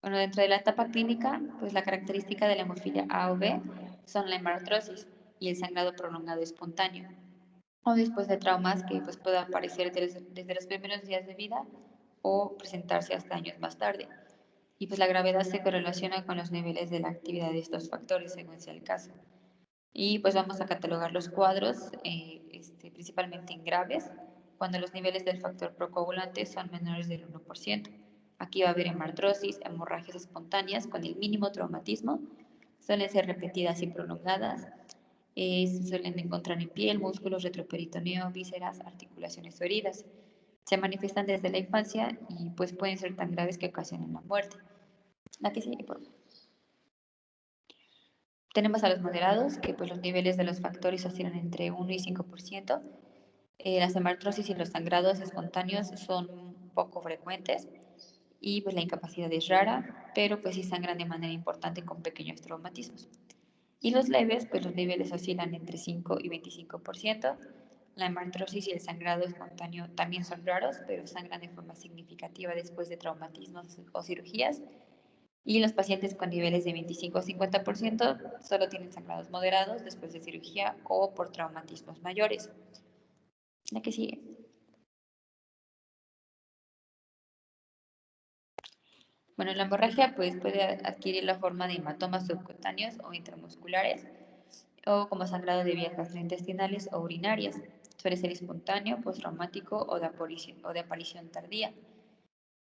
Bueno, dentro de la etapa clínica, pues la característica de la hemofilia A o B son la hemartrosis y el sangrado prolongado espontáneo, o después de traumas que pues, puedan aparecer desde los primeros días de vida o presentarse hasta años más tarde. Y pues la gravedad se correlaciona con los niveles de la actividad de estos factores, según sea el caso. Y pues vamos a catalogar los cuadros, principalmente en graves, cuando los niveles del factor procoagulante son menores del 1%. Aquí va a haber hemartrosis, hemorragias espontáneas con el mínimo traumatismo, suelen ser repetidas y prolongadas, se suelen encontrar en piel, músculos, retroperitoneo, vísceras, articulaciones o heridas. Se manifiestan desde la infancia y pues pueden ser tan graves que ocasionan la muerte. La que sigue, por favor. Tenemos a los moderados, que pues los niveles de los factores oscilan entre 1 y 5%. Las hemartrosis y los sangrados espontáneos son poco frecuentes y pues la incapacidad es rara, pero pues sí sangran de manera importante con pequeños traumatismos. Y los leves, pues los niveles oscilan entre 5 y 25%. La hemartrosis y el sangrado espontáneo también son raros, pero sangran de forma significativa después de traumatismos o cirugías. Y los pacientes con niveles de 25 a 50% solo tienen sangrados moderados después de cirugía o por traumatismos mayores. La que sigue. Bueno, la hemorragia pues, puede adquirir la forma de hematomas subcutáneos o intramusculares o como sangrado de vías gastrointestinales o urinarias. Suele ser espontáneo, postraumático o de aparición tardía.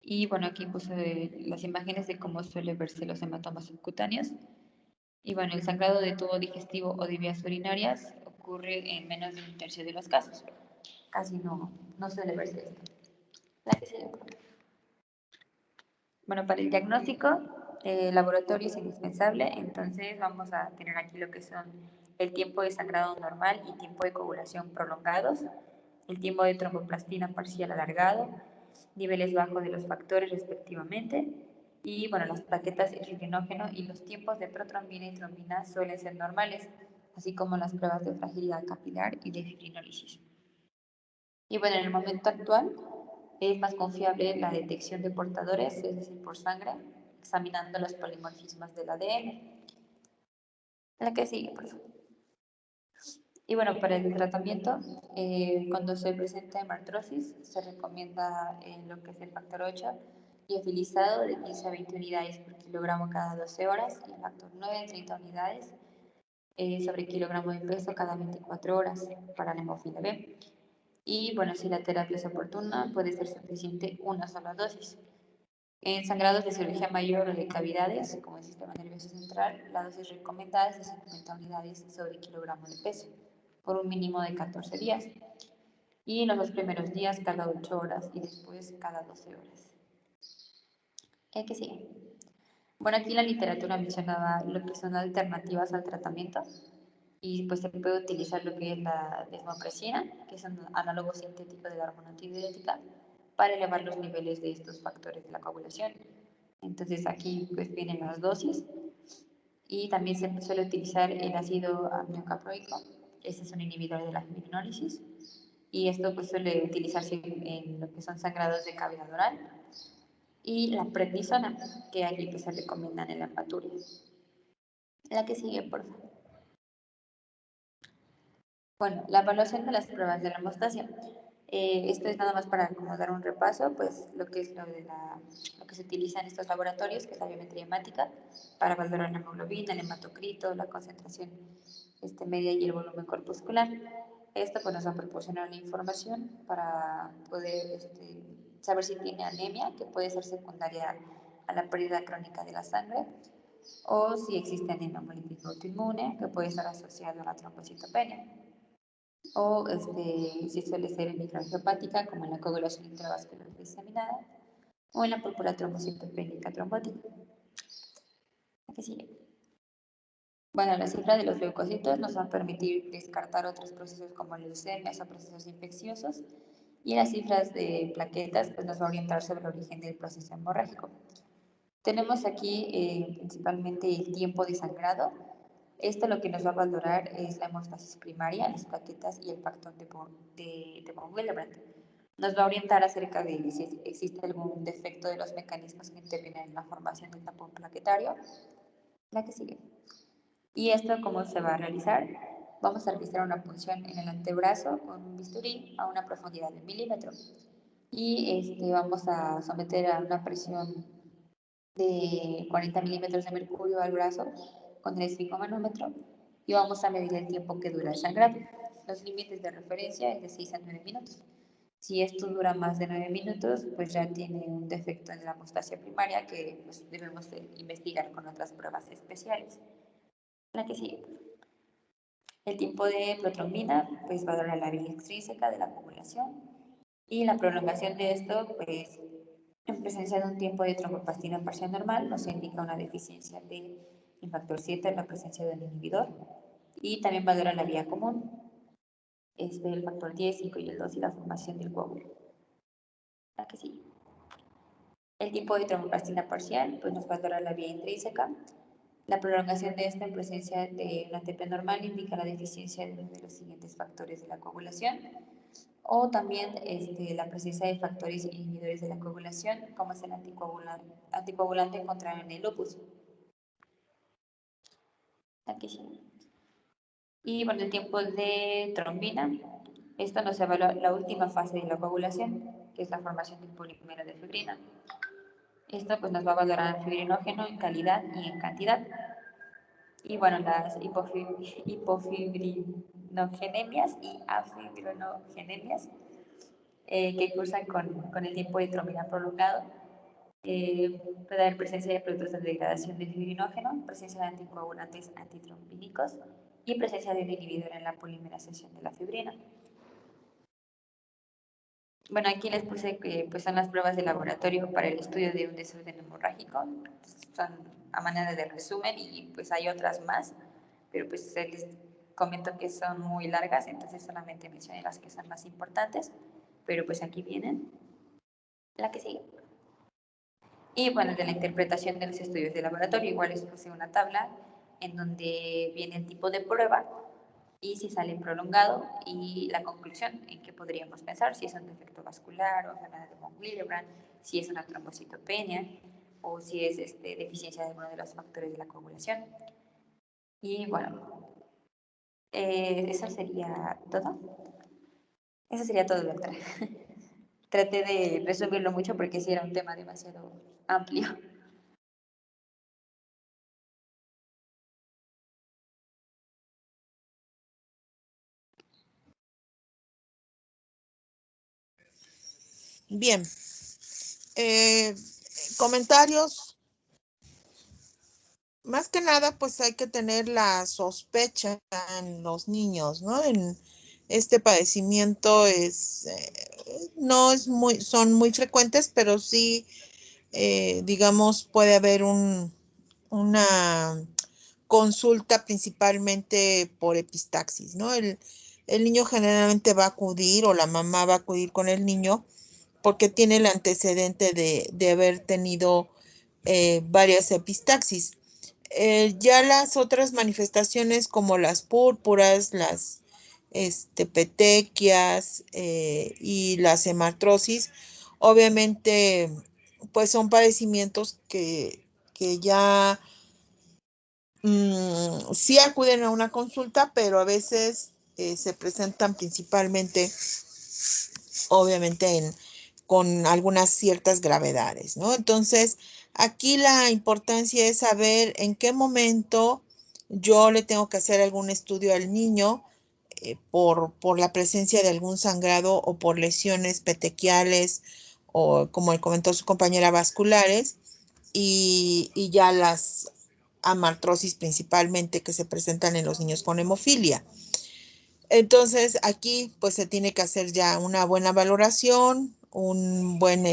Y bueno, aquí puse las imágenes de cómo suele verse los hematomas subcutáneos. Y bueno, el sangrado de tubo digestivo o de vías urinarias ocurre en menos de un tercio de los casos. Casi no suele verse esto. La que sigue. Bueno, para el diagnóstico, el laboratorio es indispensable, entonces vamos a tener aquí lo que son el tiempo de sangrado normal y tiempo de coagulación prolongados, el tiempo de tromboplastina parcial alargado, niveles bajos de los factores respectivamente, y bueno, las plaquetas de fibrinógeno y los tiempos de protrombina y trombina suelen ser normales, así como las pruebas de fragilidad capilar y de fibrinólisis. Y bueno, en el momento actual es más confiable la detección de portadores, es decir, por sangre, examinando los polimorfismos del ADN. La que sigue, por favor. Y bueno, para el tratamiento, cuando se presenta hemartrosis, se recomienda lo que es el factor 8 liofilizado de 15 a 20 unidades por kilogramo cada 12 horas y el factor 9 de 30 unidades sobre kilogramo de peso cada 24 horas para la hemofila B. Y bueno, si la terapia es oportuna, puede ser suficiente una sola dosis. En sangrados de cirugía mayor o de cavidades, como el sistema nervioso central, la dosis recomendada es de 50 unidades sobre kilogramo de peso, por un mínimo de 14 días. Y en los 2 primeros días cada 8 horas y después cada 12 horas. ¿Qué sigue? Bueno, aquí la literatura mencionaba lo que son alternativas al tratamiento y pues se puede utilizar lo que es la desmopresina, que es un análogo sintético de la hormona antidiurética, para elevar los niveles de estos factores de la coagulación. Entonces aquí pues vienen las dosis y también se suele utilizar el ácido aminocaproico, este es un inhibidor de la fibrinólisis y esto pues suele utilizarse en lo que son sangrados de cavidad oral y la prednisona, que aquí pues se recomiendan en la hepaturia. La que sigue, por favor. Bueno, la evaluación de las pruebas de la hemostasia. Esto es nada más para como dar un repaso, pues lo que es lo que se utiliza en estos laboratorios, que es la biometría hemática, para valorar la hemoglobina, el hematocrito, la concentración media y el volumen corpuscular. Esto pues nos va a proporcionar la información para poder saber si tiene anemia, que puede ser secundaria a la pérdida crónica de la sangre, o si existe anemia política autoinmune, que puede estar asociado a la trombocitopenia, o si suele ser en hepática, como en la coagulación intravascular diseminada, o en la púrpura trombocitopénica trombótica. Aquí sigue. Bueno, la cifra de los leucocitos nos va a permitir descartar otros procesos como leucemias o procesos infecciosos, y las cifras de plaquetas pues, nos va a orientar sobre el origen del proceso hemorrágico. Tenemos aquí principalmente el tiempo de sangrado. Esto lo que nos va a valorar es la hemostasis primaria, las plaquetas y el factor de von Willebrand. Nos va a orientar acerca de si existe algún defecto de los mecanismos que intervienen en la formación del tapón plaquetario. La que sigue. ¿Y esto cómo se va a realizar? Vamos a realizar una punción en el antebrazo con un bisturí a una profundidad de 1 milímetro. Y vamos a someter a una presión de 40 milímetros de mercurio al brazo con el esfigomanómetro y vamos a medir el tiempo que dura el sangrado. Los límites de referencia es de 6 a 9 minutos. Si esto dura más de 9 minutos, pues ya tiene un defecto en la hemostasia primaria que pues, debemos investigar con otras pruebas especiales. La que sigue. El tiempo de protrombina pues valora la vía extrínseca de la coagulación y la prolongación de esto pues en presencia de un tiempo de tromboplastina parcial normal nos indica una deficiencia de el factor 7, la presencia del inhibidor, y también valora la vía común, el factor 10, 5 y el 2 y la formación del coágulo. La que sigue. El tipo de tromboplastina parcial, pues nos valora la vía intrínseca. La prolongación de esta en presencia de una TP normal indica la deficiencia de uno de los siguientes factores de la coagulación, o también la presencia de factores inhibidores de la coagulación, como es el anticoagulante contrario en el lupus. Aquí sí. Y bueno, el tiempo de trombina, esto nos evalúa la última fase de la coagulación, que es la formación del polímero de fibrina. Esto pues nos va a valorar el fibrinógeno en calidad y en cantidad. Y bueno, las hipofibrinogénemias y afibrinogénemias que cursan con el tiempo de trombina prolongado. Puede haber presencia de productos de degradación del fibrinógeno, presencia de anticoagulantes antitrombínicos y presencia de un inhibidor en la polimerización de la fibrina. Bueno, aquí les puse que pues, son las pruebas de laboratorio para el estudio de un desorden hemorrágico. Son a manera de resumen y pues hay otras más, pero pues les comento que son muy largas, entonces solamente mencioné las que son más importantes, pero pues aquí vienen. La que sigue. Y bueno, de la interpretación de los estudios de laboratorio, igual les puse una tabla en donde viene el tipo de prueba y si sale prolongado y la conclusión en qué podríamos pensar, si es un defecto vascular o enfermedad de von Willebrand, si es una trombocitopenia o si es deficiencia de alguno de los factores de la coagulación. Y bueno, eso sería todo. Eso sería todo, doctora. Traté de resumirlo mucho porque sí era un tema demasiado amplio. Bien. Comentarios. Más que nada, pues hay que tener la sospecha en los niños, ¿no? En este padecimiento no es son muy frecuentes, pero sí, digamos, puede haber una consulta principalmente por epistaxis, ¿no? El niño generalmente va a acudir o la mamá va a acudir con el niño porque tiene el antecedente de haber tenido varias epistaxis. Ya las otras manifestaciones como las púrpuras, las petequias y las hemartrosis, obviamente pues son padecimientos que ya sí acuden a una consulta, pero a veces se presentan principalmente, obviamente, con algunas ciertas gravedades, ¿no? Entonces, aquí la importancia es saber en qué momento yo le tengo que hacer algún estudio al niño por la presencia de algún sangrado o por lesiones petequiales o, como comentó su compañera, vasculares y ya las amartrosis principalmente que se presentan en los niños con hemofilia. Entonces, aquí pues se tiene que hacer ya una buena valoración, un buen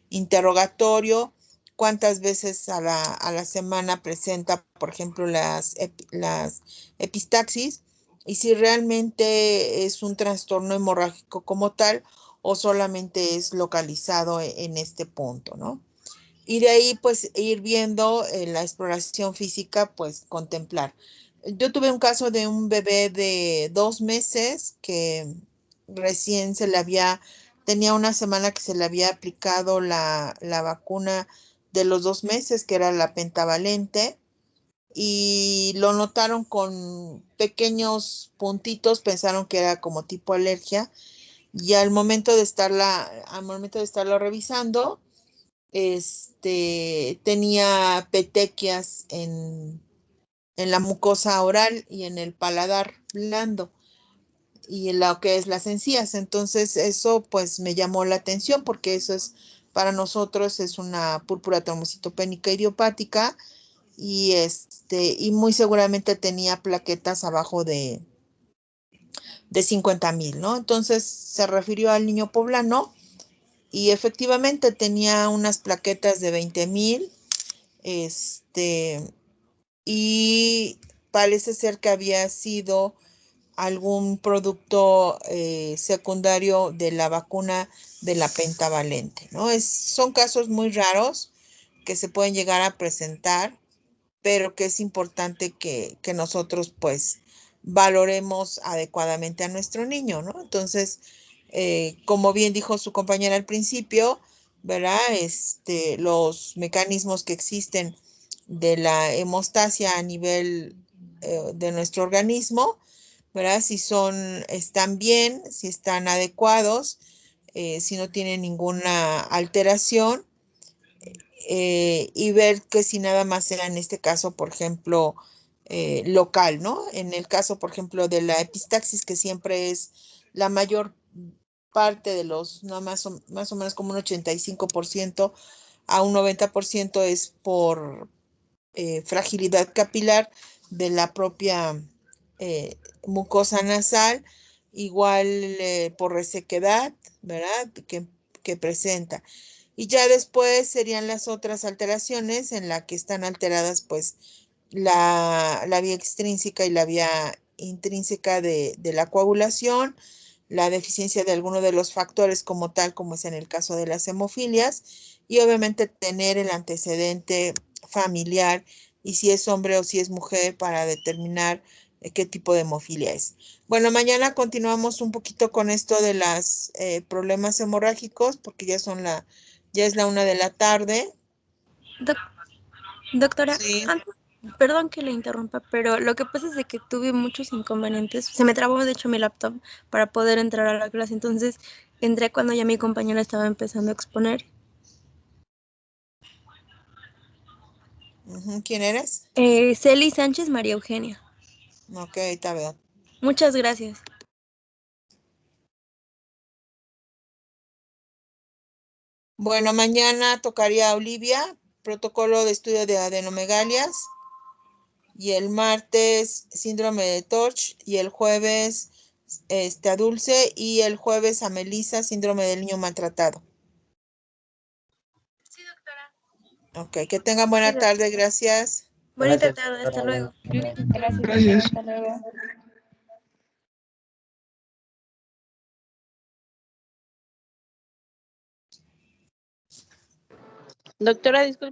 interrogatorio, cuántas veces a la semana presenta, por ejemplo, las epistaxis, y si realmente es un trastorno hemorrágico como tal o solamente es localizado en este punto, ¿no? Y de ahí, pues, ir viendo la exploración física, pues, contemplar. Yo tuve un caso de un bebé de 2 meses que recién tenía una semana que se le había aplicado la vacuna de los 2 meses, que era la pentavalente, y lo notaron con pequeños puntitos, pensaron que era como tipo alergia, y al momento de estarlo revisando, tenía petequias en la mucosa oral y en el paladar blando y en lo que es las encías. Entonces eso pues me llamó la atención porque eso es para nosotros es una púrpura trombocitopénica idiopática y y muy seguramente tenía plaquetas abajo de 50,000, ¿no? Entonces se refirió al niño poblano y efectivamente tenía unas plaquetas de 20,000, y parece ser que había sido algún producto secundario de la vacuna de la pentavalente, ¿no? Son casos muy raros que se pueden llegar a presentar, pero que es importante que nosotros pues valoremos adecuadamente a nuestro niño, ¿no? Entonces, como bien dijo su compañera al principio, ¿verdad? Los mecanismos que existen de la hemostasia a nivel de nuestro organismo, ¿verdad? Si están bien, si están adecuados, si no tienen ninguna alteración, y ver que si nada más era en este caso, por ejemplo, local, ¿no? En el caso, por ejemplo, de la epistaxis, que siempre es la mayor parte de los, no, más o menos como un 85% a un 90% es por fragilidad capilar de la propia mucosa nasal, igual por resequedad, ¿verdad? Que presenta. Y ya después serían las otras alteraciones en la que están alteradas pues la vía extrínseca y la vía intrínseca de la coagulación, la deficiencia de alguno de los factores como tal, como es en el caso de las hemofilias, y obviamente tener el antecedente familiar y si es hombre o si es mujer para determinar qué tipo de hemofilia es. Bueno, mañana continuamos un poquito con esto de los problemas hemorrágicos porque ya es la 1 de la tarde. Doctora, Sí. perdón que le interrumpa, pero lo que pasa es de que tuve muchos inconvenientes. Se me trabó, de hecho, mi laptop para poder entrar a la clase. Entonces, entré cuando ya mi compañera estaba empezando a exponer. ¿Quién eres? Celi Sánchez María Eugenia. Ok, está bien. Muchas gracias. Bueno, mañana tocaría Olivia, protocolo de estudio de adenomegalias. Y el martes, síndrome de Torch. Y el jueves, a Dulce. Y el jueves a Melissa, síndrome del niño maltratado. Sí, doctora. Ok, que tengan buena tarde, gracias. Bonita tarde, hasta luego. Gracias, Gracias. hasta luego. Doctora, disculpe.